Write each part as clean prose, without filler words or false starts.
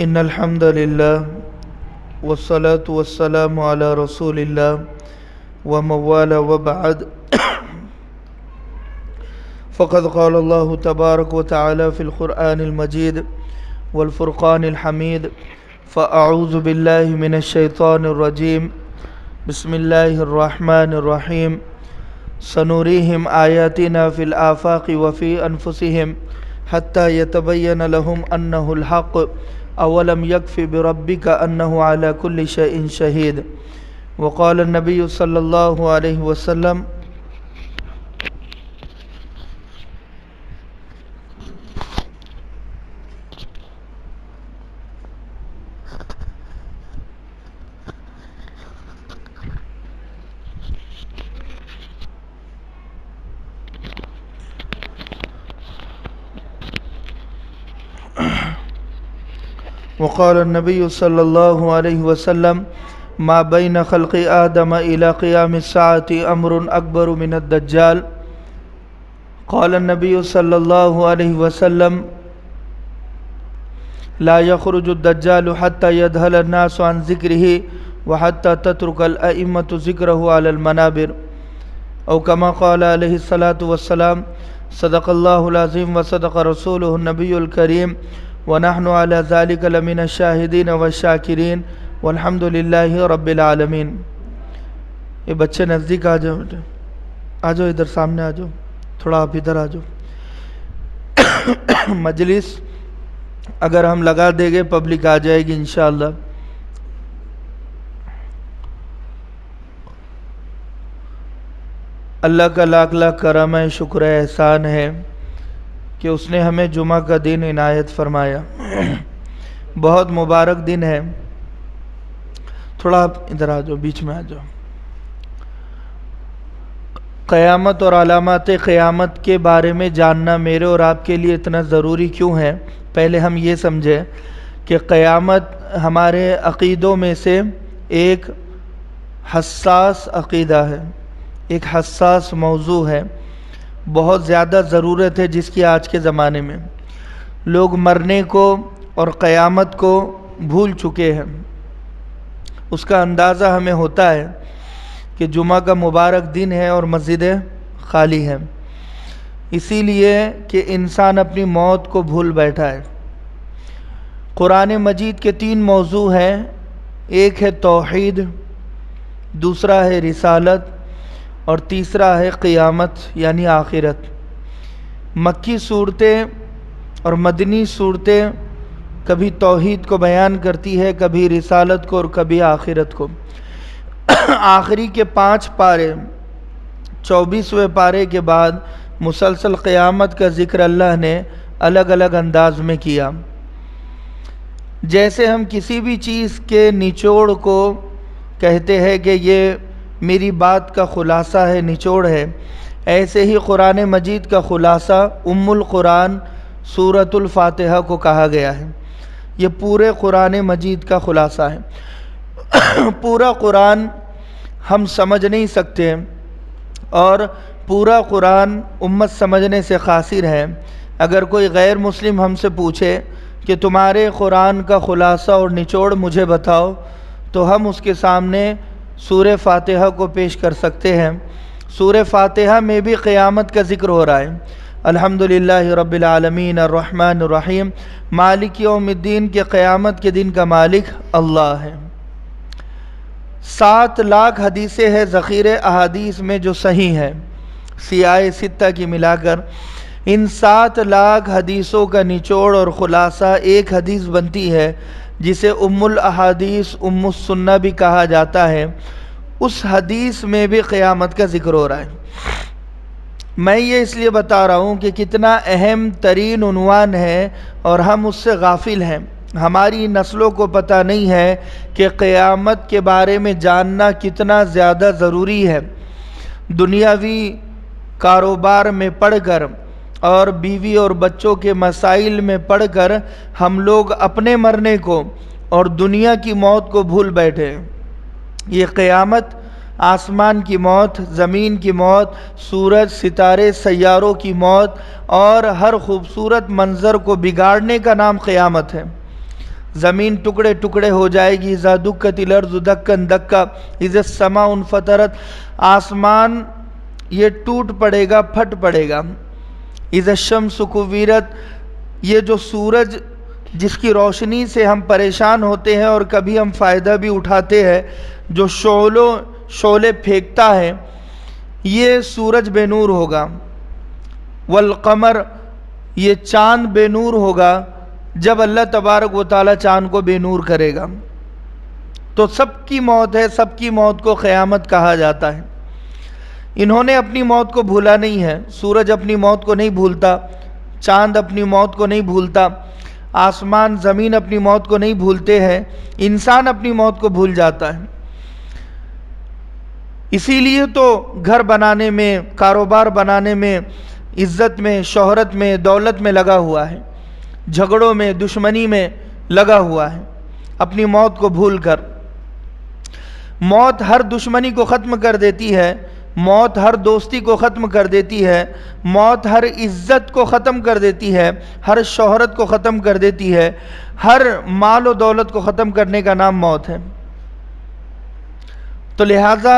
إن الحمد لله والصلاة والسلام على رسول الله ومن والاه وبعد فقد قال الله تبارك وتعالى في القرآن المجيد والفرقان الحميد فأعوذ بالله من الشيطان الرجيم بسم الله الرحمن الرحيم سنريهم آياتنا في الآفاق وفي أنفسهم حتى يتبين لهم أنه الحق أولم يكف بربك أنه على كل شيء شهيد وقال النبي صلى الله عليه وسلم وقال النبي صلى الله عليه وسلم ما بين خلق آدم إلى قيام الساعة أمر أكبر من الدجال قال النبي صلى الله عليه وسلم لا يخرج الدجال حتى يذهل الناس عن ذكره وحتى تترك الأئمة ذكره على المنابر أو كما قال عليه الصلاة والسلام صدق الله العظيم وصدق رسوله النبي الكريم ونحن على ذلك لمن الشاہدین والشاکرین والحمد للہ رب العالمین۔ یہ بچے نزدیک آ جاؤ، آ جاؤ ادھر سامنے آ جاؤ، تھوڑا آپ ادھر آ جاؤ۔ مجلس اگر ہم لگا دیں گے پبلک آ جائے گی انشاءاللہ۔ اللہ کا لاکھ لاکھ کرم ہے، شکر ہے، احسان ہے کہ اس نے ہمیں جمعہ کا دن عنایت فرمایا۔ بہت مبارک دن ہے۔ تھوڑا آپ ادھر آ جاؤ، بیچ میں آ جاؤ۔ قیامت اور علامات قیامت کے بارے میں جاننا میرے اور آپ کے لیے اتنا ضروری کیوں ہے؟ پہلے ہم یہ سمجھیں کہ قیامت ہمارے عقیدوں میں سے ایک حساس عقیدہ ہے، ایک حساس موضوع ہے، بہت زیادہ ضرورت ہے جس کی آج کے زمانے میں۔ لوگ مرنے کو اور قیامت کو بھول چکے ہیں۔ اس کا اندازہ ہمیں ہوتا ہے کہ جمعہ کا مبارک دن ہے اور مسجدیں خالی ہیں، اسی لیے کہ انسان اپنی موت کو بھول بیٹھا ہے۔ قرآن مجید کے 3 موضوع ہیں، ایک ہے توحید، دوسرا ہے رسالت اور تیسرا ہے قیامت یعنی آخرت۔ مکی صورتیں اور مدنی صورتیں کبھی توحید کو بیان کرتی ہے، کبھی رسالت کو اور کبھی آخرت کو۔ آخری کے 5 پارے 24ویں پارے کے بعد مسلسل قیامت کا ذکر اللہ نے الگ الگ انداز میں کیا۔ جیسے ہم کسی بھی چیز کے نچوڑ کو کہتے ہیں کہ یہ میری بات کا خلاصہ ہے، نچوڑ ہے، ایسے ہی قرآن مجید کا خلاصہ القرآن سورۃ الفاتحہ کو کہا گیا ہے۔ یہ پورے قرآن مجید کا خلاصہ ہے۔ پورا قرآن ہم سمجھ نہیں سکتے اور پورا قرآن امت سمجھنے سے قاصر ہے۔ اگر کوئی غیر مسلم ہم سے پوچھے کہ تمہارے قرآن کا خلاصہ اور نچوڑ مجھے بتاؤ تو ہم اس کے سامنے سورہ فاتحہ کو پیش کر سکتے ہیں۔ سورہ فاتحہ میں بھی قیامت کا ذکر ہو رہا ہے۔ الحمدللہ رب العالمین الرحمن الرحیم مالک یوم الدین کے قیامت کے دن کا مالک اللہ ہے۔ 7 لاکھ حدیثیں ہیں ذخیرے احادیث میں جو صحیح ہیں، سیاہ 6 کی ملا کر۔ ان 7 لاکھ حدیثوں کا نچوڑ اور خلاصہ ایک حدیث بنتی ہے جسے الاحادیث السنہ بھی کہا جاتا ہے۔ اس حدیث میں بھی قیامت کا ذکر ہو رہا ہے۔ میں یہ اس لیے بتا رہا ہوں کہ کتنا اہم ترین عنوان ہے اور ہم اس سے غافل ہیں۔ ہماری نسلوں کو پتہ نہیں ہے کہ قیامت کے بارے میں جاننا کتنا زیادہ ضروری ہے۔ دنیاوی کاروبار میں پڑھ کر اور بیوی اور بچوں کے مسائل میں پڑھ کر ہم لوگ اپنے مرنے کو اور دنیا کی موت کو بھول بیٹھے۔ یہ قیامت آسمان کی موت، زمین کی موت، سورج، ستارے، سیاروں کی موت اور ہر خوبصورت منظر کو بگاڑنے کا نام قیامت ہے۔ زمین ٹکڑے ٹکڑے ہو جائے گی، اذا دکت الارض دکا دکا، اذا السماء انفطرت، آسمان یہ ٹوٹ پڑے گا، پھٹ پڑے گا، اذا الشمس کوورت، یہ جو سورج جس کی روشنی سے ہم پریشان ہوتے ہیں اور کبھی ہم فائدہ بھی اٹھاتے ہیں، جو شعلے پھینکتا ہے، یہ سورج بے نور ہوگا، والقمر، یہ چاند بے نور ہوگا جب اللہ تبارک و تعالی چاند کو بے نور کرے گا۔ تو سب کی موت ہے، سب کی موت کو قیامت کہا جاتا ہے۔ انہوں نے اپنی موت کو بھولا نہیں ہے، سورج اپنی موت کو نہیں بھولتا، چاند اپنی موت کو نہیں بھولتا، آسمان زمین اپنی موت کو نہیں بھولتے ہیں، انسان اپنی موت کو بھول جاتا ہے۔ اسی لیے تو گھر بنانے میں، کاروبار بنانے میں، عزت میں، شہرت میں، دولت میں لگا ہوا ہے، جھگڑوں میں، دشمنی میں لگا ہوا ہے، اپنی موت کو بھول کر۔ موت ہر دشمنی کو ختم کر دیتی ہے، موت ہر دوستی کو ختم کر دیتی ہے، موت ہر عزت کو ختم کر دیتی ہے، ہر شہرت کو ختم کر دیتی ہے، ہر مال و دولت کو ختم کرنے کا نام موت ہے۔ تو لہٰذا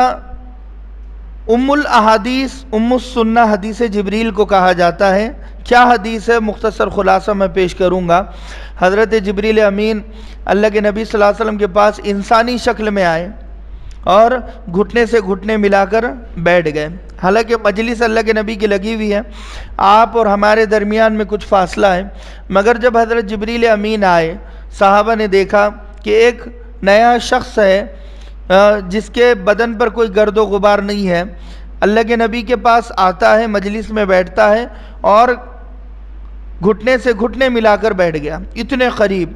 ام الاحادیث، ام السنہ حدیث جبریل کو کہا جاتا ہے۔ کیا حدیث ہے؟ مختصر خلاصہ میں پیش کروں گا۔ حضرت جبریل امین اللہ کے نبی صلی اللہ علیہ وسلم کے پاس انسانی شکل میں آئے اور گھٹنے سے گھٹنے ملا کر بیٹھ گئے۔ حالانکہ مجلس اللہ کے نبی کی لگی ہوئی ہے، آپ اور ہمارے درمیان میں کچھ فاصلہ ہے، مگر جب حضرت جبریل امین آئے، صحابہ نے دیکھا کہ ایک نیا شخص ہے جس کے بدن پر کوئی گرد و غبار نہیں ہے، اللہ کے نبی کے پاس آتا ہے، مجلس میں بیٹھتا ہے اور گھٹنے سے گھٹنے ملا کر بیٹھ گیا، اتنے قریب۔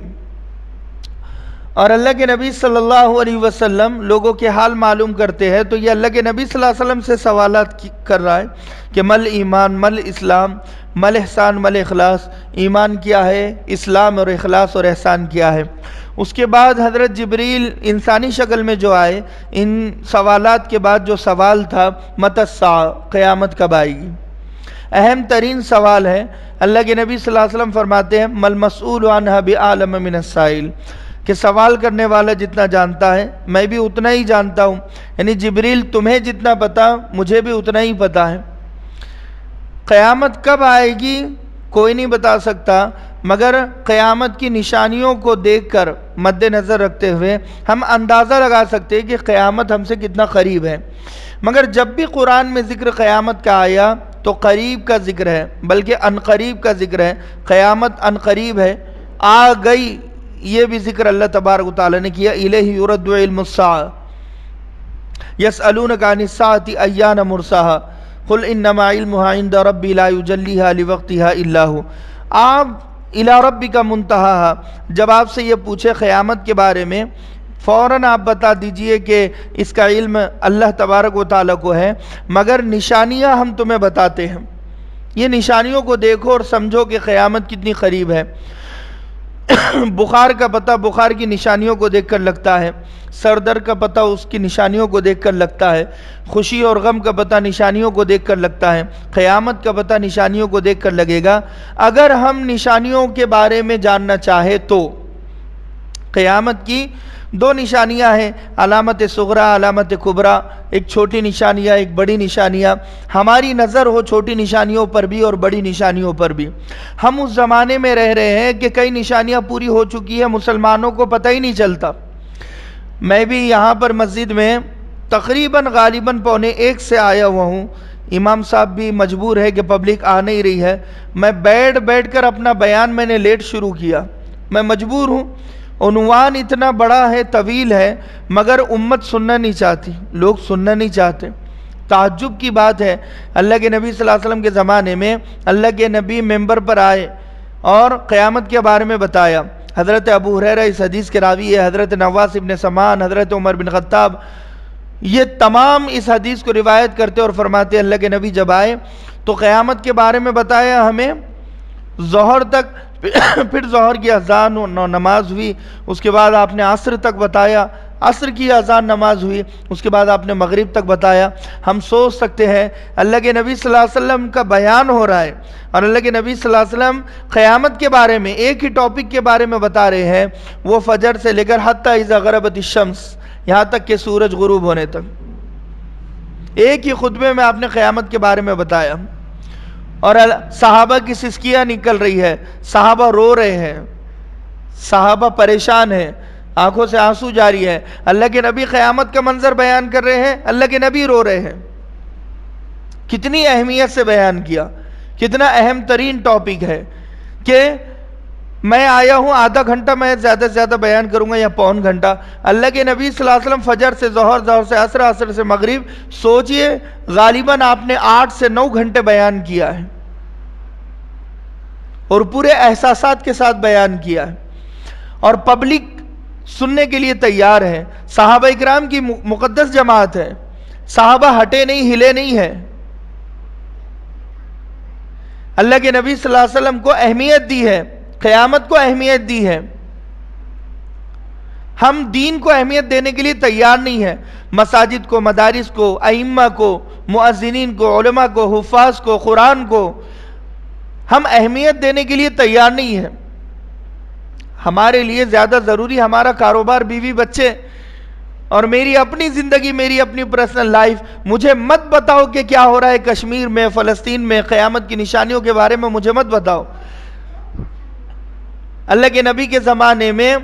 اور اللہ کے نبی صلی اللہ علیہ وسلم لوگوں کے حال معلوم کرتے ہیں، تو یہ اللہ کے نبی صلی اللہ علیہ وسلم سے سوالات کر رہا ہے کہ مل ایمان، مل اسلام، مل احسان، مل اخلاص، ایمان کیا ہے، اسلام اور اخلاص اور احسان کیا ہے۔ اس کے بعد حضرت جبریل انسانی شکل میں جو آئے، ان سوالات کے بعد جو سوال تھا، متی الساعہ، قیامت کب آئے گی، اہم ترین سوال ہے۔ اللہ کے نبی صلی اللہ علیہ وسلم فرماتے ہیں مل مسئول عنہا بعالم من السائل، کہ سوال کرنے والا جتنا جانتا ہے میں بھی اتنا ہی جانتا ہوں، یعنی جبریل تمہیں جتنا پتا مجھے بھی اتنا ہی پتا ہے۔ قیامت کب آئے گی کوئی نہیں بتا سکتا، مگر قیامت کی نشانیوں کو دیکھ کر مد نظر رکھتے ہوئے ہم اندازہ لگا سکتے ہیں کہ قیامت ہم سے کتنا قریب ہے۔ مگر جب بھی قرآن میں ذکر قیامت کا آیا تو قریب کا ذکر ہے، بلکہ عنقریب کا ذکر ہے، قیامت عنقریب ہے، آ گئی، یہ بھی ذکر اللہ تبارک و تعالی نے کیا۔ الیہ یرد علم الساعہ یسألونک عن الساعۃ ایان مرساہا قل انما علمها عند ربی لا یجلیہا لوقتہا الا ہو۔ آپ الی ربک منتہاہا، جب آپ سے یہ پوچھے قیامت کے بارے میں، فوراً آپ بتا دیجئے کہ اس کا علم اللہ تبارک و تعالی کو ہے، مگر نشانیاں ہم تمہیں بتاتے ہیں، یہ نشانیوں کو دیکھو اور سمجھو کہ قیامت کتنی قریب ہے۔ بخار کا پتہ بخار کی نشانیوں کو دیکھ کر لگتا ہے، سر درد کا پتہ اس کی نشانیوں کو دیکھ کر لگتا ہے، خوشی اور غم کا پتہ نشانیوں کو دیکھ کر لگتا ہے، قیامت کا پتہ نشانیوں کو دیکھ کر لگے گا۔ اگر ہم نشانیوں کے بارے میں جاننا چاہے تو قیامت کی دو نشانیاں ہیں، علامت صغریٰ، علامت کبریٰ، ایک چھوٹی نشانیاں، ایک بڑی نشانیاں۔ ہماری نظر ہو چھوٹی نشانیوں پر بھی اور بڑی نشانیوں پر بھی۔ ہم اس زمانے میں رہ رہے ہیں کہ کئی نشانیاں پوری ہو چکی ہیں، مسلمانوں کو پتہ ہی نہیں چلتا۔ میں بھی یہاں پر مسجد میں تقریباً غالباً 12:45 سے آیا ہوا ہوں، امام صاحب بھی مجبور ہے کہ پبلک آ نہیں رہی ہے، میں بیٹھ کر اپنا بیان میں نے لیٹ شروع کیا، میں مجبور ہوں، عنوان اتنا بڑا ہے، طویل ہے، مگر امت سننا نہیں چاہتی، لوگ سننا نہیں چاہتے۔ تعجب کی بات ہے، اللہ کے نبی صلی اللہ علیہ وسلم کے زمانے میں اللہ کے نبی ممبر پر آئے اور قیامت کے بارے میں بتایا۔ حضرت ابو ہریرہ اس حدیث کے راوی ہے، حضرت نواس ابن سمعان، حضرت عمر بن خطاب، یہ تمام اس حدیث کو روایت کرتے اور فرماتے اللہ کے نبی جب آئے تو قیامت کے بارے میں بتایا ہمیں ظہر تک، پھر ظہر کی اذان و نماز ہوئی، اس کے بعد آپ نے عصر تک بتایا، عصر کی اذان نماز ہوئی، اس کے بعد آپ نے مغرب تک بتایا۔ ہم سوچ سکتے ہیں اللہ کے نبی صلی اللہ علیہ وسلم کا بیان ہو رہا ہے اور اللہ کے نبی صلی اللہ علیہ وسلم قیامت کے بارے میں ایک ہی ٹاپک کے بارے میں بتا رہے ہیں، وہ فجر سے لے کر حتی اذا غربت الشمس، یہاں تک کہ سورج غروب ہونے تک ایک ہی خطبے میں آپ نے قیامت کے بارے میں بتایا۔ اور صحابہ کی سسکیاں نکل رہی ہے، صحابہ رو رہے ہیں، صحابہ پریشان ہیں، آنکھوں سے آنسو جاری ہے۔ اللہ کے نبی قیامت کا منظر بیان کر رہے ہیں، اللہ کے نبی رو رہے ہیں۔ کتنی اہمیت سے بیان کیا، کتنا اہم ترین ٹاپک ہے کہ میں آیا ہوں آدھا گھنٹہ میں زیادہ سے زیادہ بیان کروں گا یا پون گھنٹہ۔ اللہ کے نبی صلی اللہ علیہ وسلم فجر سے ظہر، ظہر سے عصر، عصر سے مغرب، سوچئے غالباً آپ نے 8 سے 9 گھنٹے بیان کیا ہے اور پورے احساسات کے ساتھ بیان کیا ہے، اور پبلک سننے کے لیے تیار ہے۔ صحابہ اکرام کی مقدس جماعت ہے، صحابہ ہٹے نہیں، ہلے نہیں ہے۔ اللہ کے نبی صلی اللہ علیہ وسلم کو اہمیت دی ہے، قیامت کو اہمیت دی ہے۔ ہم دین کو اہمیت دینے کے لیے تیار نہیں ہیں۔ مساجد کو، مدارس کو، ائمہ کو، مؤذنین کو، علماء کو، حفاظ کو، قرآن کو ہم اہمیت دینے کے لیے تیار نہیں ہیں۔ ہمارے لیے زیادہ ضروری ہمارا کاروبار، بیوی، بچے اور میری اپنی زندگی، میری اپنی پرسنل لائف۔ مجھے مت بتاؤ کہ کیا ہو رہا ہے کشمیر میں، فلسطین میں، قیامت کی نشانیوں کے بارے میں مجھے مت بتاؤ۔ اللہ کے نبی کے زمانے میں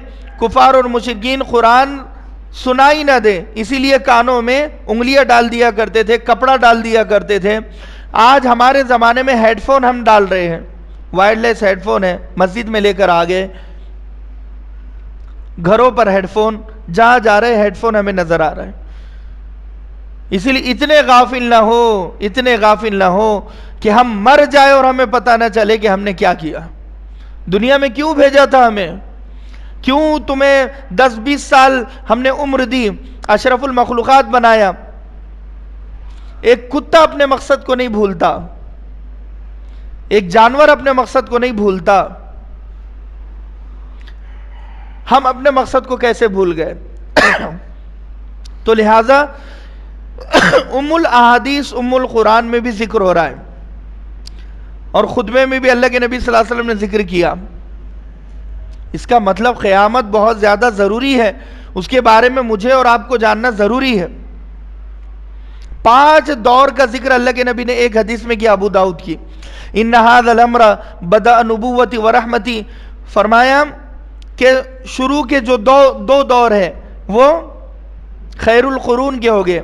کفار اور مشرکین قرآن سنائی نہ دے، اسی لیے کانوں میں انگلیاں ڈال دیا کرتے تھے، کپڑا ڈال دیا کرتے تھے۔ آج ہمارے زمانے میں ہیڈ فون ہم ڈال رہے ہیں، وائرلیس ہیڈ فون ہے، مسجد میں لے کر آگئے، گھروں پر ہیڈ فون، جہاں جا رہے ہیڈ فون ہمیں نظر آ رہا ہے۔ اسی لیے اتنے غافل نہ ہو، اتنے غافل نہ ہو کہ ہم مر جائے اور ہمیں پتہ نہ چلے کہ ہم نے کیا کیا، دنیا میں کیوں بھیجا تھا ہمیں، کیوں تمہیں 10-20 سال ہم نے عمر دی، اشرف المخلوقات بنایا۔ ایک کتا اپنے مقصد کو نہیں بھولتا، ایک جانور اپنے مقصد کو نہیں بھولتا، ہم اپنے مقصد کو کیسے بھول گئے؟ تو لہٰذا ام الاحادیث، ام القرآن میں بھی ذکر ہو رہا ہے اور خطبے میں بھی اللہ کے نبی صلی اللہ علیہ وسلم نے ذکر کیا۔ اس کا مطلب قیامت بہت زیادہ ضروری ہے، اس کے بارے میں مجھے اور آپ کو جاننا ضروری ہے۔ 5 دور کا ذکر اللہ کے نبی نے ایک حدیث میں کیا، ابو داؤد کی، ان ھذا الامر بدأ نبوتی ورحمتی، فرمایا کہ شروع کے جو دو دور ہیں وہ خیر القرون کے ہو گئے،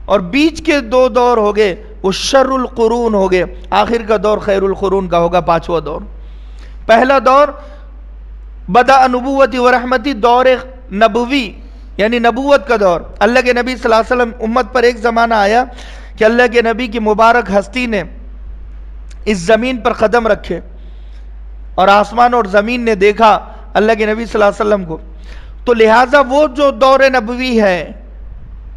اور بیچ کے 2 دور ہو گئے وہ شر القرون ہو گئے، آخر کا دور خیر القرون کا ہوگا، 5واں دور۔ پہلا دور بدأ نبوتی ورحمتی، دور نبوی یعنی نبوت کا دور۔ اللہ کے نبی صلی اللہ علیہ وسلم، امت پر ایک زمانہ آیا کہ اللہ کے نبی کی مبارک ہستی نے اس زمین پر قدم رکھے اور آسمان اور زمین نے دیکھا اللہ کے نبی صلی اللہ علیہ وسلم کو، تو لہٰذا وہ جو دور نبوی ہے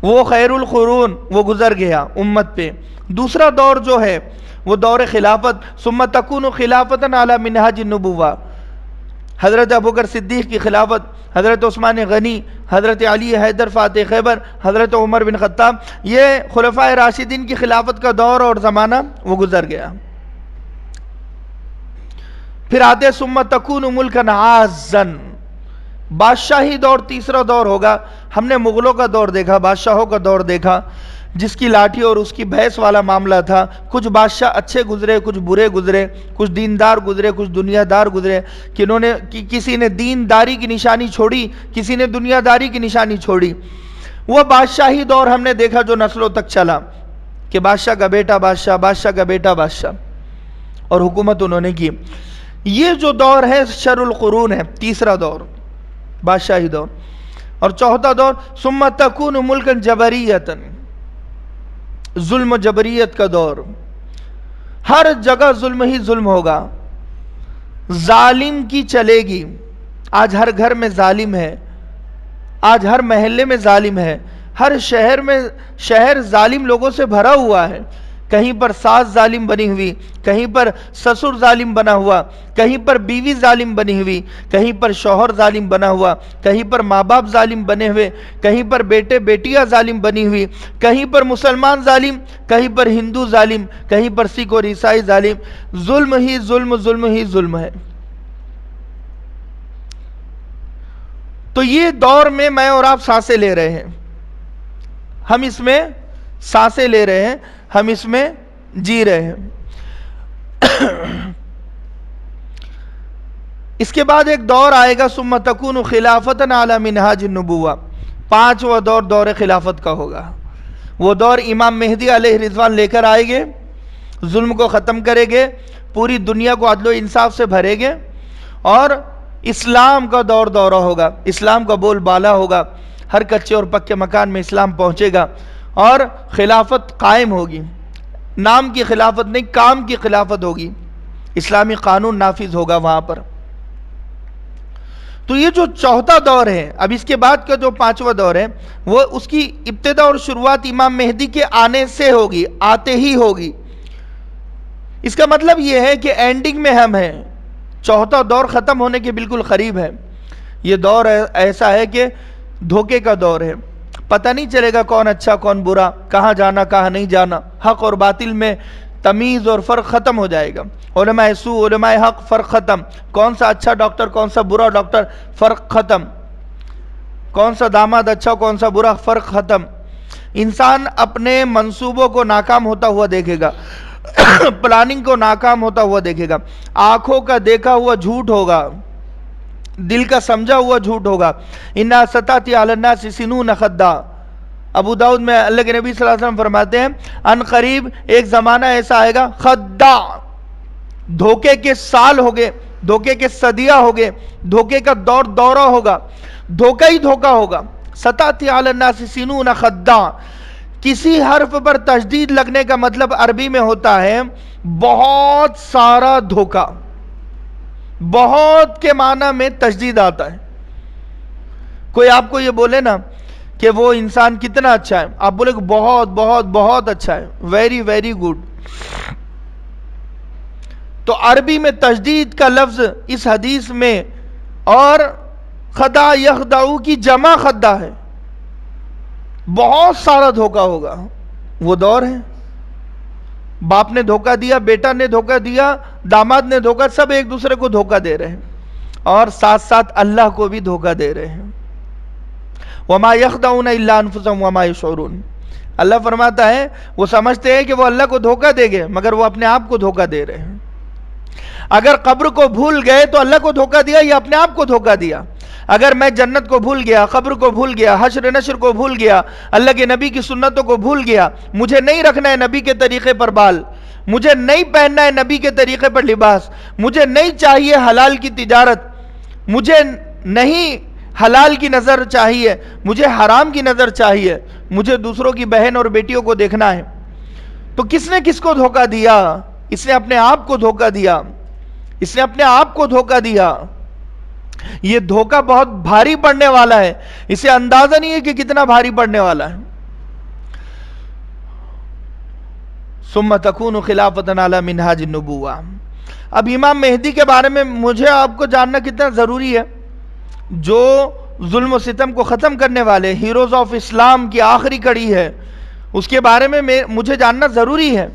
وہ خیر القرون وہ گزر گیا امت پہ۔ دوسرا دور جو ہے وہ دور خلافت، ثم تکون خلافتا علی منہاج النبوہ، حضرت ابوبکر صدیق کی خلافت، حضرت عثمان غنی، حضرت علی حیدر فاتح خیبر، حضرت عمر بن خطاب، یہ خلفائے راشدین کی خلافت کا دور اور زمانہ وہ گزر گیا۔ پھر آتے ثم تکون ملکا عازا، بادشاہی دور تیسرا دور ہوگا۔ ہم نے مغلوں کا دور دیکھا، بادشاہوں کا دور دیکھا، جس کی لاٹھی اور اس کی بھینس والا معاملہ تھا۔ کچھ بادشاہ اچھے گزرے، کچھ برے گزرے، کچھ دیندار گزرے، کچھ دنیا دار گزرے، کسی نے دینداری کی نشانی چھوڑی، کسی نے دنیا داری کی نشانی چھوڑی۔ وہ بادشاہی دور ہم نے دیکھا جو نسلوں تک چلا، کہ بادشاہ کا بیٹا بادشاہ، بادشاہ کا بیٹا بادشاہ، اور حکومت انہوں نے کی۔ یہ جو دور ہے شر القرون ہے، تیسرا دور بادشاہی دور۔ اور چوتھا دور ثم تکون ملکا جبریتا، ظلم و جبریت کا دور، ہر جگہ ظلم ہی ظلم ہوگا، ظالم کی چلے گی۔ آج ہر گھر میں ظالم ہے، آج ہر محلے میں ظالم ہے، ہر شہر ظالم لوگوں سے بھرا ہوا ہے۔ کہیں پر ساس ظالم بنی ہوئی، کہیں پر سسر ظالم بنا ہوا، کہیں پر بیوی ظالم بنی ہوئی، کہیں پر شوہر ظالم بنا ہوا، کہیں پر ماں باپ ظالم بنے ہوئے، کہیں پر بیٹے بیٹیاں ظالم بنی ہوئی، کہیں پر مسلمان ظالم، کہیں پر ہندو ظالم، کہیں پر سکھ اور عیسائی ظالم. ظلم ہی ظلم، ظلم ہی ظلم ہے. تو یہ دور میں اور آپ سانسیں لے رہے ہیں، ہم اس میں سانسیں لے رہے ہیں، ہم اس میں جی رہے ہیں. اس کے بعد ایک دور آئے گا، ثم تکون خلافتن علی منہاج النبوہ. پانچواں دور دور خلافت کا ہوگا. وہ دور امام مہدی علیہ رضوان لے کر آئیں گے، ظلم کو ختم کریں گے، پوری دنیا کو عدل و انصاف سے بھریں گے، اور اسلام کا دور دورہ ہوگا، اسلام کا بول بالا ہوگا، ہر کچے اور پکے مکان میں اسلام پہنچے گا اور خلافت قائم ہوگی. نام کی خلافت نہیں، کام کی خلافت ہوگی، اسلامی قانون نافذ ہوگا وہاں پر. تو یہ جو چوتھا دور ہے، اب اس کے بعد کا جو پانچواں دور ہے، وہ اس کی ابتدا اور شروعات امام مہدی کے آنے سے ہوگی، آتے ہی ہوگی. اس کا مطلب یہ ہے کہ اینڈنگ میں ہم ہیں، چوتھا دور ختم ہونے کے بالکل قریب ہے. یہ دور ایسا ہے کہ دھوکے کا دور ہے، پتہ نہیں چلے گا کون اچھا کون برا، کہاں جانا کہاں نہیں جانا. حق اور باطل میں تمیز اور فرق ختم ہو جائے گا. علماء سو علماء حق، فرق ختم. کون سا اچھا ڈاکٹر کون سا برا ڈاکٹر، فرق ختم. کون سا داماد اچھا کون سا برا، فرق ختم. انسان اپنے منصوبوں کو ناکام ہوتا ہوا دیکھے گا، پلاننگ کو ناکام ہوتا ہوا دیکھے گا. آنکھوں کا دیکھا ہوا جھوٹ ہوگا، دل کا سمجھا ہوا جھوٹ ہوگا. اِنَّا سَتَأْتِي عَلَى النَّاسِ سِنُونَ خَدَّا. ابو داؤد میں اللہ کے نبی صلی اللہ علیہ وسلم فرماتے ہیں ان قریب ایک زمانہ ایسا آئے گا، خدا، دھوکے کے سال ہوگے، دھوکے کے صدیہ ہوگے، دھوکے کا دور دورہ ہوگا، دھوکہ ہی دھوکہ ہوگا. سَتَأْتِي عَلَى النَّاسِ سِنُونَ خَدَّا. کسی حرف پر تشدید لگنے کا مطلب عربی میں ہوتا ہے بہت سارا دھوکہ. بہت کے معنی میں تشدید آتا ہے. کوئی آپ کو یہ بولے نا کہ وہ انسان کتنا اچھا ہے، آپ بولے کہ بہت بہت بہت اچھا ہے، ویری ویری گڈ. تو عربی میں تشدید کا لفظ اس حدیث میں اور خدا یخدعو کی جمع خدا ہے. بہت سارا دھوکہ ہوگا. وہ دور ہے، باپ نے دھوکہ دیا، بیٹا نے دھوکہ دیا، داماد نے دھوکہ، سب ایک دوسرے کو دھوکہ دے رہے ہیں اور ساتھ ساتھ اللہ کو بھی دھوکہ دے رہے ہیں. وَمَا يَخْدَعُونَ إِلَّا أَنفُسَهُمْ وَمَا يَشْعُرُونَ. اللہ فرماتا ہے وہ سمجھتے ہیں کہ وہ اللہ کو دھوکہ دے گے، مگر وہ اپنے آپ کو دھوکہ دے رہے ہیں. اگر قبر کو بھول گئے تو اللہ کو دھوکہ دیا یا اپنے آپ کو دھوکہ دیا. اگر میں جنت کو بھول گیا، قبر کو بھول گیا، حشر نشر کو بھول گیا، اللہ کے نبی کی سنتوں کو بھول گیا، مجھے نہیں رکھنا ہے نبی کے طریقے پر بال، مجھے نہیں پہننا ہے نبی کے طریقے پر لباس، مجھے نہیں چاہیے حلال کی تجارت، مجھے نہیں حلال کی نظر چاہیے، مجھے حرام کی نظر چاہیے، مجھے دوسروں کی بہن اور بیٹیوں کو دیکھنا ہے. تو کس نے کس کو دھوکہ دیا؟ اس نے اپنے آپ کو دھوکہ دیا. اس نے اپنے آپ کو دھوکہ دیا. یہ دھوکہ بہت بھاری پڑنے والا ہے، اسے اندازہ نہیں ہے کہ کتنا بھاری پڑنے والا ہے. ثم تکون خلافۃ علی منہاج النبوہ. اب امام مہدی کے بارے میں مجھے آپ کو جاننا کتنا ضروری ہے. جو ظلم و ستم کو ختم کرنے والے ہیروز آف اسلام کی آخری کڑی ہے، اس کے بارے میں مجھے جاننا ضروری ہے.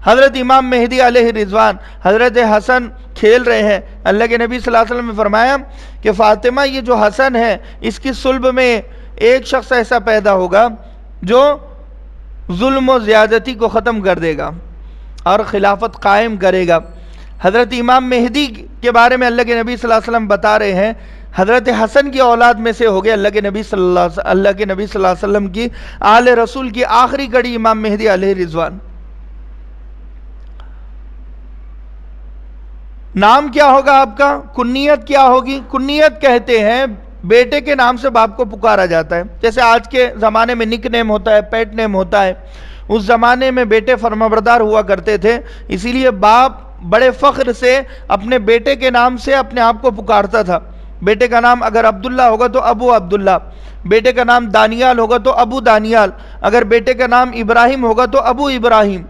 حضرت امام مہدی علیہ رضوان، حضرت حسن کھیل رہے ہیں. اللہ کے نبی صلی اللہ علیہ وسلم نے فرمایا کہ فاطمہ، یہ جو حسن ہے اس کی صلب میں ایک شخص ایسا پیدا ہوگا جو ظلم و زیادتی کو ختم کر دے گا اور خلافت قائم کرے گا. حضرت امام مہدی کے بارے میں اللہ کے نبی صلی اللہ علیہ وسلم بتا رہے ہیں حضرت حسن کی اولاد میں سے ہو گئے اللہ کے نبی صلی اللہ علیہ وسلم کی آل رسول کی آخری کڑی امام مہدی علیہ رضوان. نام کیا ہوگا آپ کا؟ کنیت کیا ہوگی؟ کنیت کہتے ہیں بیٹے کے نام سے باپ کو پکارا جاتا ہے. جیسے آج کے زمانے میں نک نیم ہوتا ہے، پیٹ نیم ہوتا ہے. اس زمانے میں بیٹے فرمانبردار ہوا کرتے تھے، اسی لیے باپ بڑے فخر سے اپنے بیٹے کے نام سے اپنے آپ کو پکارتا تھا. بیٹے کا نام اگر عبداللہ ہوگا تو ابو عبداللہ، بیٹے کا نام دانیال ہوگا تو ابو دانیال، اگر بیٹے کا نام ابراہیم ہوگا تو ابو ابراہیم،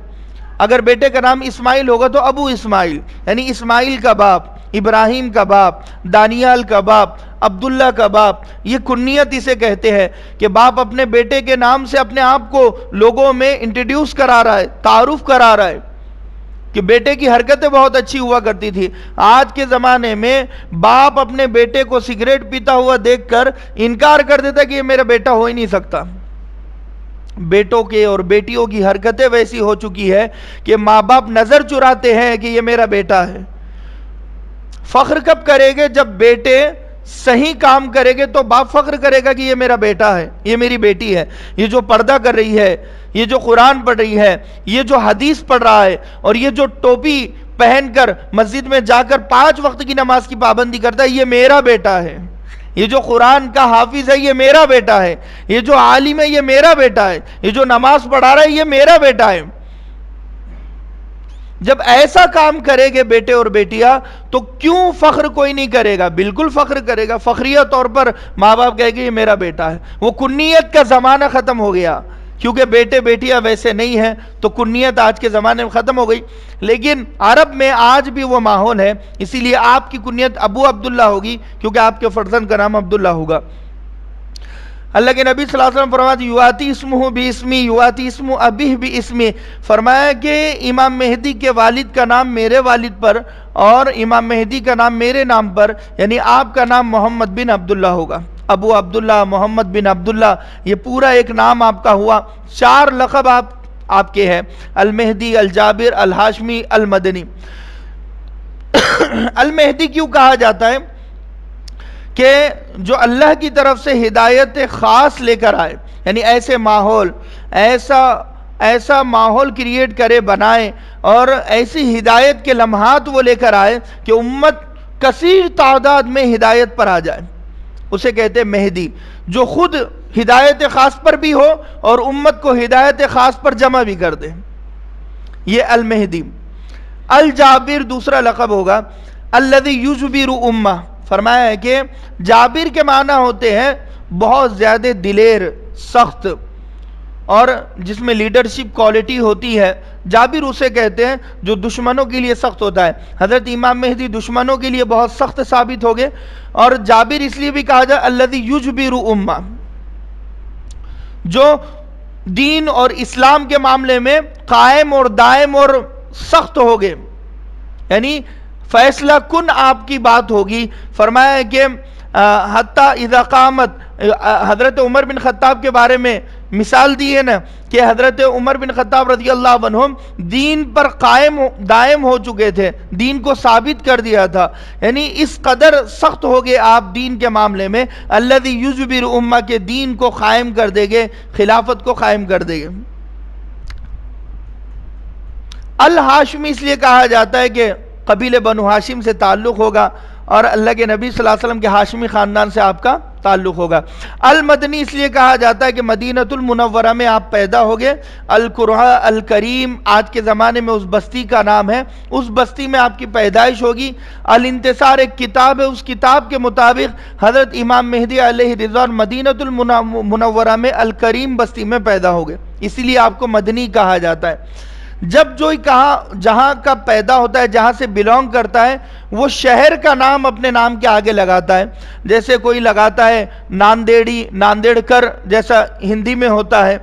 اگر بیٹے کا نام اسماعیل ہوگا تو ابو اسماعیل، یعنی اسماعیل کا باپ، ابراہیم کا باپ، دانیال کا باپ، عبداللہ کا باپ. یہ کنیت اسے کہتے ہیں کہ باپ اپنے بیٹے کے نام سے اپنے آپ کو لوگوں میں انٹروڈیوس کرا رہا ہے، تعارف کرا رہا ہے کہ بیٹے کی حرکتیں بہت اچھی ہوا کرتی تھی. آج کے زمانے میں باپ اپنے بیٹے کو سگریٹ پیتا ہوا دیکھ کر انکار کر دیتا کہ یہ میرا بیٹا ہو ہی نہیں سکتا. بیٹوں کے اور بیٹیوں کی حرکتیں ویسی ہو چکی ہے کہ ماں باپ نظر چراتے ہیں کہ یہ میرا بیٹا ہے. فخر کب کرے گے؟ جب بیٹے صحیح کام کرے گے تو باپ فخر کرے گا کہ یہ میرا بیٹا ہے، یہ میری بیٹی ہے، یہ جو پردہ کر رہی ہے، یہ جو قرآن پڑھ رہی ہے، یہ جو حدیث پڑھ رہا ہے، اور یہ جو ٹوپی پہن کر مسجد میں جا کر 5 وقت کی نماز کی پابندی کرتا ہے، یہ میرا بیٹا ہے. یہ جو قرآن کا حافظ ہے یہ میرا بیٹا ہے، یہ جو عالم ہے یہ میرا بیٹا ہے، یہ جو نماز پڑھا رہا ہے یہ میرا بیٹا ہے. جب ایسا کام کرے گے بیٹے اور بیٹیاں تو کیوں فخر کوئی نہیں کرے گا؟ بالکل فخر کرے گا. فخریہ طور پر ماں باپ کہے گے یہ میرا بیٹا ہے. وہ کنیت کا زمانہ ختم ہو گیا، کیونکہ بیٹے بیٹیاں ویسے نہیں ہیں تو کنیت آج کے زمانے میں ختم ہو گئی. لیکن عرب میں آج بھی وہ ماحول ہے، اسی لیے آپ کی کنیت ابو عبداللہ ہوگی کیونکہ آپ کے فرزند کا نام عبداللہ ہوگا. اللہ کے نبی صلی اللہ علیہ وسلم فرماتے یواتی اسمہ بھی اسمی یواتی اسم ابیہ بھی اسمی، فرمایا کہ امام مہدی کے والد کا نام میرے والد پر اور امام مہدی کا نام میرے نام پر، یعنی آپ کا نام محمد بن عبداللہ ہوگا. ابو عبداللہ، محمد بن عبداللہ، یہ پورا ایک نام آپ کا ہوا. 4 لقب آپ کے ہیں: المہدی، الجابر، الہاشمی، المدنی. المہدی کیوں کہا جاتا ہے؟ کہ جو اللہ کی طرف سے ہدایت خاص لے کر آئے، یعنی ایسے ماحول، ایسا ماحول کریٹ کرے، بنائے، اور ایسی ہدایت کے لمحات وہ لے کر آئے کہ امت کثیر تعداد میں ہدایت پر آ جائے. اسے کہتے ہیں مہدی، جو خود ہدایت خاص پر بھی ہو اور امت کو ہدایت خاص پر جمع بھی کر دے. یہ المہدی. الجابر دوسرا لقب ہوگا. الذی یجبر امہ، فرمایا ہے کہ جابر کے معنی ہوتے ہیں بہت زیادہ دلیر، سخت، اور جس میں لیڈرشپ کوالٹی ہوتی ہے. جابر اسے کہتے ہیں جو دشمنوں کے لیے سخت ہوتا ہے. حضرت امام مہدی دشمنوں کے لیے بہت سخت ثابت ہو گئے. اور جابر اس لیے بھی کہا جائے الذی یجبر امہ، جو دین اور اسلام کے معاملے میں قائم اور دائم اور سخت ہو گئے، یعنی فیصلہ کن آپ کی بات ہوگی. فرمایا ہے کہ حتیٰ اذا قامت، حضرت عمر بن خطاب کے بارے میں مثال دی ہے نا کہ حضرت عمر بن خطاب رضی اللہ عنہ دین پر قائم دائم ہو چکے تھے، دین کو ثابت کر دیا تھا، یعنی اس قدر سخت ہو گئے آپ دین کے معاملے میں. الذی یجبر امہ، کے دین کو قائم کر دے گے، خلافت کو قائم کر دے گے. الہاشمی اس لیے کہا جاتا ہے کہ قبیل بنو ہاشم سے تعلق ہوگا اور اللہ کے نبی صلی اللہ علیہ وسلم کے ہاشمی خاندان سے آپ کا تعلق ہوگا. المدنی اس لیے کہا جاتا ہے کہ مدینۃ المنورہ میں آپ پیدا ہوگے. القرآن الکریم آج کے زمانے میں اس بستی کا نام ہے، اس بستی میں آپ کی پیدائش ہوگی. الانتصار ایک کتاب ہے، اس کتاب کے مطابق حضرت امام مہدی علیہ رضوان مدینۃ المنورہ میں الکریم بستی میں پیدا ہوگے، اسی لیے آپ کو مدنی کہا جاتا ہے. جب جو جہاں کا پیدا ہوتا ہے، جہاں سے بلونگ کرتا ہے، وہ شہر کا نام اپنے نام کے آگے لگاتا ہے. جیسے کوئی لگاتا ہے ناندیڑی، ناندیڑ کر، جیسا ہندی میں ہوتا ہے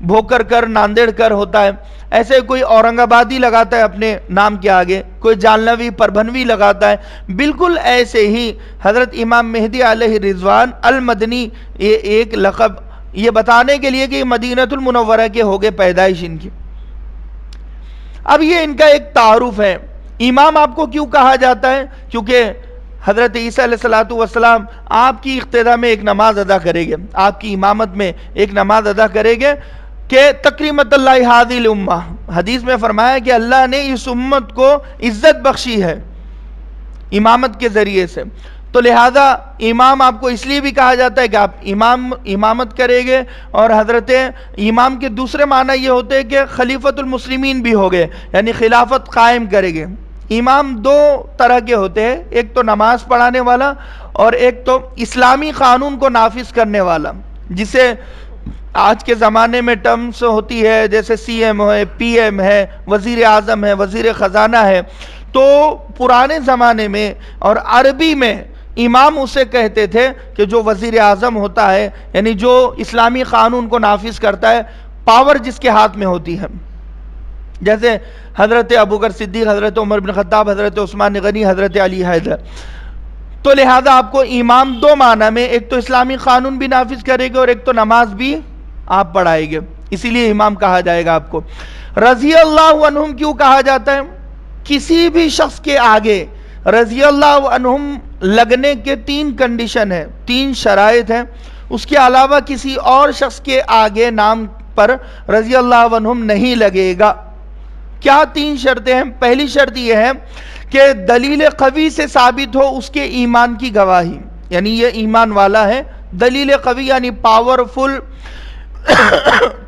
بھوکر کر، ناندیڑ کر ہوتا ہے. ایسے کوئی اورنگ آبادی لگاتا ہے اپنے نام کے آگے، کوئی جالنوی، پربھنوی لگاتا ہے. بالکل ایسے ہی حضرت امام مہدی علیہ رضوان المدنی، یہ ایک لقب یہ بتانے کے لیے کہ مدینۃ المنورہ کے ہوگے پیدائش ان کی. اب یہ ان کا ایک تعارف ہے. امام آپ کو کیوں کہا جاتا ہے؟ کیونکہ حضرت عیسیٰ علیہ السلام آپ کی اقتداء میں ایک نماز ادا کرے گے، آپ کی امامت میں ایک نماز ادا کرے گے کہ تکریمت اللہ ہذہ الامہ. حدیث میں فرمایا کہ اللہ نے اس امت کو عزت بخشی ہے امامت کے ذریعے سے. تو لہذا امام آپ کو اس لیے بھی کہا جاتا ہے کہ آپ امامت کریں گے. اور حضرت امام کے دوسرے معنی یہ ہوتے ہیں کہ خلیفۃ المسلمین بھی ہو گئے، یعنی خلافت قائم کریں گے، امام دو طرح کے ہوتے ہیں، ایک تو نماز پڑھانے والا اور ایک تو اسلامی قانون کو نافذ کرنے والا، جسے آج کے زمانے میں ٹرمز ہوتی ہے جیسے سی ایم ہے، پی ایم ہے، وزیر اعظم ہے، وزیر خزانہ ہے۔ تو پرانے زمانے میں اور عربی میں امام اسے کہتے تھے کہ جو وزیر اعظم ہوتا ہے، یعنی جو اسلامی قانون کو نافذ کرتا ہے، پاور جس کے ہاتھ میں ہوتی ہے، جیسے حضرت ابوبکر صدیق، حضرت عمر بن خطاب، حضرت عثمان غنی، حضرت علی حیدر۔ تو لہذا آپ کو امام دو معنی میں، ایک تو اسلامی قانون بھی نافذ کرے گا اور ایک تو نماز بھی آپ پڑھائے گے، اسی لیے امام کہا جائے گا آپ کو۔ رضی اللہ عنہم کیوں کہا جاتا ہے؟ کسی بھی شخص کے آگے رضی اللہ عنہم لگنے کے تین کنڈیشن ہیں، تین شرائط ہیں، اس کے علاوہ کسی اور شخص کے آگے نام پر رضی اللہ عنہم نہیں لگے گا۔ کیا تین شرطیں ہیں؟ پہلی شرط یہ ہے کہ دلیل قوی سے ثابت ہو اس کے ایمان کی گواہی، یعنی یہ ایمان والا ہے۔ دلیل قوی یعنی پاورفل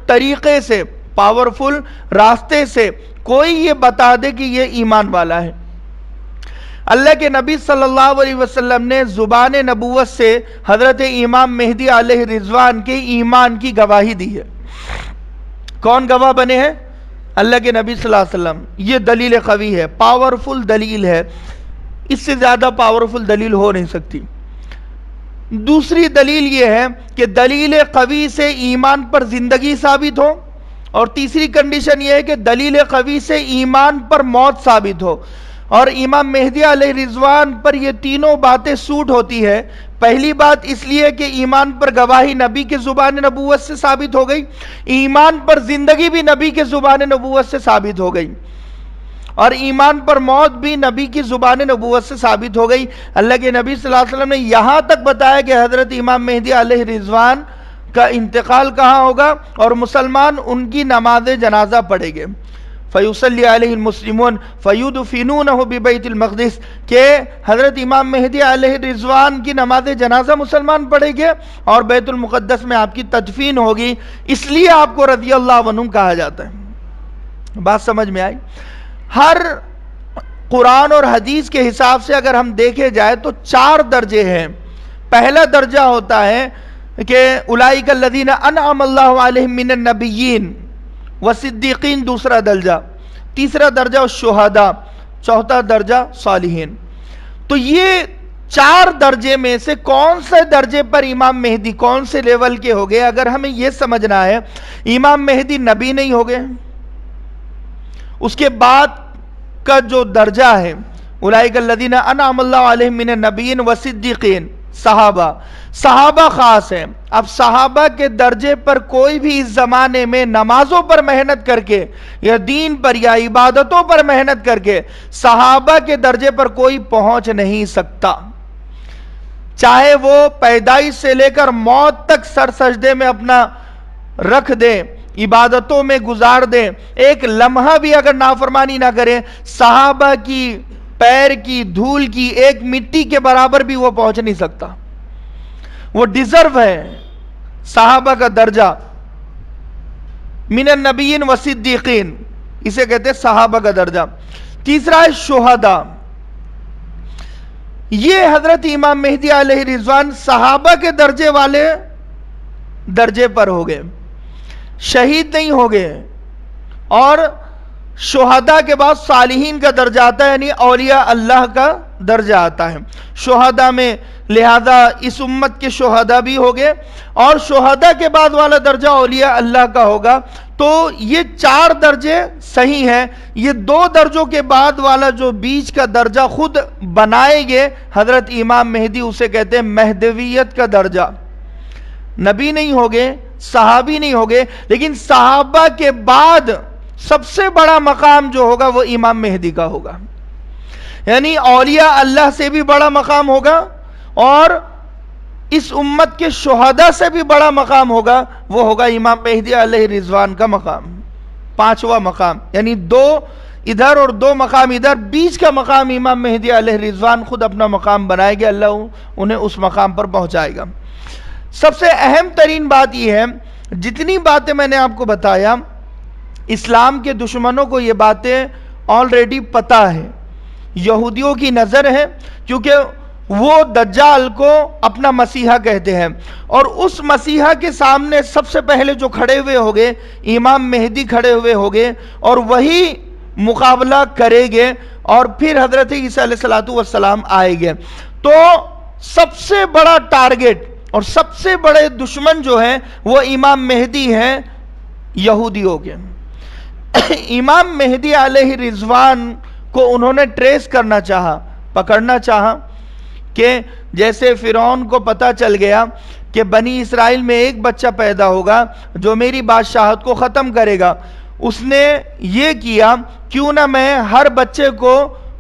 طریقے سے، پاورفل راستے سے کوئی یہ بتا دے کہ یہ ایمان والا ہے۔ اللہ کے نبی صلی اللہ علیہ وسلم نے زبان نبوت سے حضرت امام مہدی علیہ رضوان کے ایمان کی گواہی دی ہے۔ کون گواہ بنے ہیں؟ اللہ کے نبی صلی اللہ علیہ وسلم۔ یہ دلیل قوی ہے، پاورفل دلیل ہے، اس سے زیادہ پاورفل دلیل ہو نہیں سکتی۔ دوسری دلیل یہ ہے کہ دلیل قوی سے ایمان پر زندگی ثابت ہو، اور تیسری کنڈیشن یہ ہے کہ دلیل قوی سے ایمان پر موت ثابت ہو۔ اور امام مہدی علیہ رضوان پر یہ تینوں باتیں سوٹ ہوتی ہے۔ پہلی بات اس لیے کہ ایمان پر گواہی نبی کے زبان نبوت سے ثابت ہو گئی، ایمان پر زندگی بھی نبی کے زبان نبوت سے ثابت ہو گئی، اور ایمان پر موت بھی نبی کی زبان نبوت سے ثابت ہو گئی۔ اللہ کے نبی صلی اللہ علیہ وسلم نے یہاں تک بتایا کہ حضرت امام مہدی علیہ رضوان کا انتقال کہاں ہوگا، اور مسلمان ان کی نماز جنازہ پڑھیں گے۔ فیصلی علیہ المسلمون فیدفنونہ ببیت المقدس، کہ حضرت امام مہدی علیہ رضوان کی نماز جنازہ مسلمان پڑھیں گے اور بیت المقدس میں آپ کی تدفین ہوگی، اس لیے آپ کو رضی اللہ عنہ کہا جاتا ہے۔ بات سمجھ میں آئی؟ ہر قرآن اور حدیث کے حساب سے اگر ہم دیکھے جائے تو 4 درجے ہیں۔ پہلا درجہ ہوتا ہے کہ اولئک الذین انعم اللہ علیہم من النبیین وصدیقین، دوسرا درجہ، تیسرا درجہ شہداء، چوتھا درجہ صالحین۔ تو یہ 4 درجے میں سے کون سے درجے پر امام مہدی کون سے لیول کے ہو گئے؟ اگر ہمیں یہ سمجھنا ہے، امام مہدی نبی نہیں ہو گئے، اس کے بعد کا جو درجہ ہے اولئک الذین انعم اللہ علیہم من النبیین وصدیقین، صحابہ خاص ہیں۔ اب صحابہ کے درجے پر کوئی بھی اس زمانے میں نمازوں پر محنت کر کے یا دین پر یا عبادتوں پر محنت کر کے صحابہ کے درجے پر کوئی پہنچ نہیں سکتا، چاہے وہ پیدائش سے لے کر موت تک سر سجدے میں اپنا رکھ دے، عبادتوں میں گزار دیں، ایک لمحہ بھی اگر نافرمانی نہ کریں، صحابہ کی پیر کی دھول کی ایک مٹی کے برابر بھی وہ پہنچ نہیں سکتا۔ وہ ڈیزرو ہے صحابہ کا درجہ، من النبیین وصدیقین، اسے کہتے ہیں صحابہ کا درجہ۔ تیسرا ہے شہداء، یہ حضرت امام مہدی علیہ رضوان صحابہ کے درجے والے درجے پر ہو گئے، شہید نہیں ہو گئے۔ اور شہداء کے بعد صالحین کا درجہ آتا ہے، یعنی اولیاء اللہ کا درجہ آتا ہے شہداء میں، لہذا اس امت کے شہداء بھی ہو گئے، اور شہداء کے بعد والا درجہ اولیاء اللہ کا ہوگا۔ تو یہ 4 درجے صحیح ہیں۔ یہ 2 درجوں کے بعد والا جو بیچ کا درجہ خود بنائے گے حضرت امام مہدی، اسے کہتے ہیں مہدویت کا درجہ۔ نبی نہیں ہوگے، صحابی نہیں ہوگے، لیکن صحابہ کے بعد سب سے بڑا مقام جو ہوگا وہ امام مہدی کا ہوگا، یعنی اولیاء اللہ سے بھی بڑا مقام ہوگا، اور اس امت کے شہداء سے بھی بڑا مقام ہوگا، وہ ہوگا امام مہدی علیہ رضوان کا مقام، 5واں مقام، یعنی 2 ادھر اور 2 مقام ادھر، بیچ کا مقام امام مہدی علیہ رضوان خود اپنا مقام بنائے گا، اللہ انہیں اس مقام پر پہنچائے گا۔ سب سے اہم ترین بات یہ ہے، جتنی باتیں میں نے آپ کو بتایا، اسلام کے دشمنوں کو یہ باتیں آلریڈی پتہ ہے، یہودیوں کی نظر ہے، کیونکہ وہ دجال کو اپنا مسیحا کہتے ہیں، اور اس مسیحا کے سامنے سب سے پہلے جو کھڑے ہوئے ہوگے امام مہدی کھڑے ہوئے ہوگے، اور وہی مقابلہ کرے گے، اور پھر حضرت عیسیٰ علیہ السلام آئے گے۔ تو سب سے بڑا ٹارگٹ اور سب سے بڑے دشمن جو ہیں وہ امام مہدی ہیں یہودیوں کے۔ امام مہدی علیہ رضوان کو انہوں نے ٹریس کرنا چاہا، پکڑنا چاہا، کہ جیسے فرعون کو پتا چل گیا کہ بنی اسرائیل میں ایک بچہ پیدا ہوگا جو میری بادشاہت کو ختم کرے گا، اس نے یہ کیا کیوں نہ میں ہر بچے کو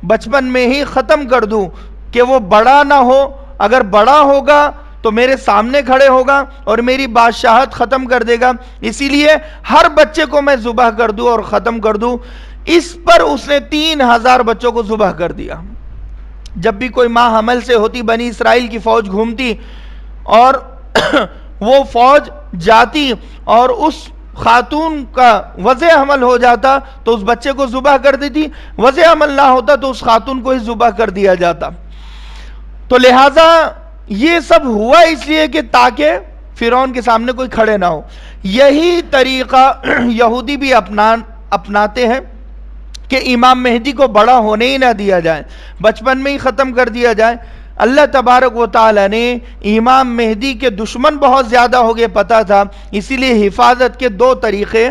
بچپن میں ہی ختم کر دوں کہ وہ بڑا نہ ہو، اگر بڑا ہوگا تو میرے سامنے کھڑے ہوگا اور میری بادشاہت ختم کر دے گا، اسی لیے ہر بچے کو میں ذبح کر دوں اور ختم کر دوں۔ اس پر اس نے 3000 بچوں کو ذبح کر دیا۔ جب بھی کوئی ماں حمل سے ہوتی، بنی اسرائیل کی فوج گھومتی اور وہ فوج جاتی اور اس خاتون کا وضع حمل ہو جاتا تو اس بچے کو ذبح کر دیتی، وضع حمل نہ ہوتا تو اس خاتون کو ہی ذبح کر دیا جاتا۔ تو لہٰذا یہ سب ہوا اس لیے کہ تاکہ فرعون کے سامنے کوئی کھڑے نہ ہو۔ یہی طریقہ یہودی بھی اپناتے ہیں کہ امام مہدی کو بڑا ہونے ہی نہ دیا جائے، بچپن میں ہی ختم کر دیا جائے۔ اللہ تبارک و تعالی نے امام مہدی کے دشمن بہت زیادہ ہو گئے پتا تھا، اسی لیے حفاظت کے 2 طریقے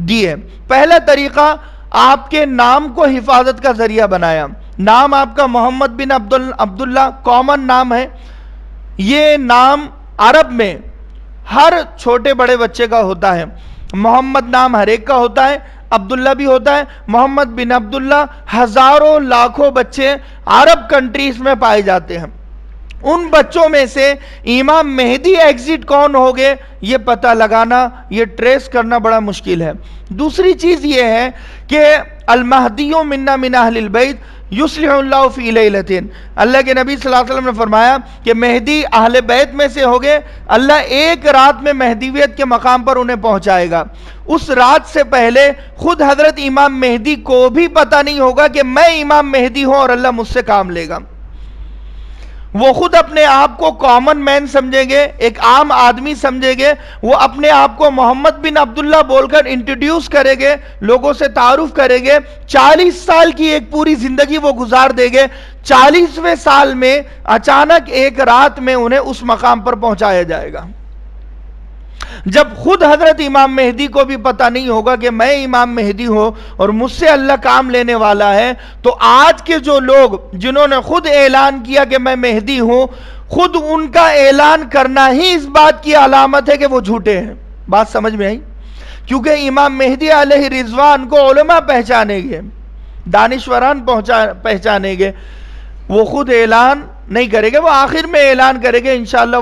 دیے۔ پہلا طریقہ آپ کے نام کو حفاظت کا ذریعہ بنایا۔ نام آپ کا محمد بن عبداللہ کامن نام ہے، یہ نام عرب میں ہر چھوٹے بڑے بچے کا ہوتا ہے، محمد نام ہر ایک کا ہوتا ہے، عبداللہ بھی ہوتا ہے، محمد بن عبداللہ ہزاروں لاکھوں بچے عرب کنٹریز میں پائے جاتے ہیں۔ ان بچوں میں سے امام مہدی ایگزٹ کون ہوگے یہ پتہ لگانا، یہ ٹریس کرنا بڑا مشکل ہے۔ دوسری چیز یہ ہے کہ المہدی منا من اہل البیت یصلح اللہ فی لیلتین، اللہ کے نبی صلی اللہ علیہ وسلم نے فرمایا کہ مہدی اہل بیت میں سے ہوگے، اللہ ایک رات میں مہدیویت کے مقام پر انہیں پہنچائے گا۔ اس رات سے پہلے خود حضرت امام مہدی کو بھی پتہ نہیں ہوگا کہ میں امام مہدی ہوں اور اللہ مجھ سے کام لے گا۔ وہ خود اپنے آپ کو کامن مین سمجھیں گے، ایک عام آدمی سمجھیں گے، وہ اپنے آپ کو محمد بن عبداللہ بول کر انٹروڈیوس کریں گے، لوگوں سے تعارف کریں گے۔ 40 سال کی ایک پوری زندگی وہ گزار دیں گے، 40ویں سال میں اچانک ایک رات میں انہیں اس مقام پر پہنچایا جائے گا۔ جب خود حضرت امام مہدی کو بھی پتہ نہیں ہوگا کہ میں امام مہدی ہوں اور مجھ سے اللہ کام لینے والا ہے، تو آج کے جو لوگ جنہوں نے خود اعلان کیا کہ میں مہدی ہوں، خود ان کا اعلان کرنا ہی اس بات کی علامت ہے کہ وہ جھوٹے ہیں۔ بات سمجھ میں آئی؟ کیونکہ امام مہدی علیہ رضوان کو علماء پہچانیں گے، دانشوران پہچانیں گے، وہ خود اعلان نہیں کریں گے، وہ آخر میں اعلان کریں گے انشاءاللہ۔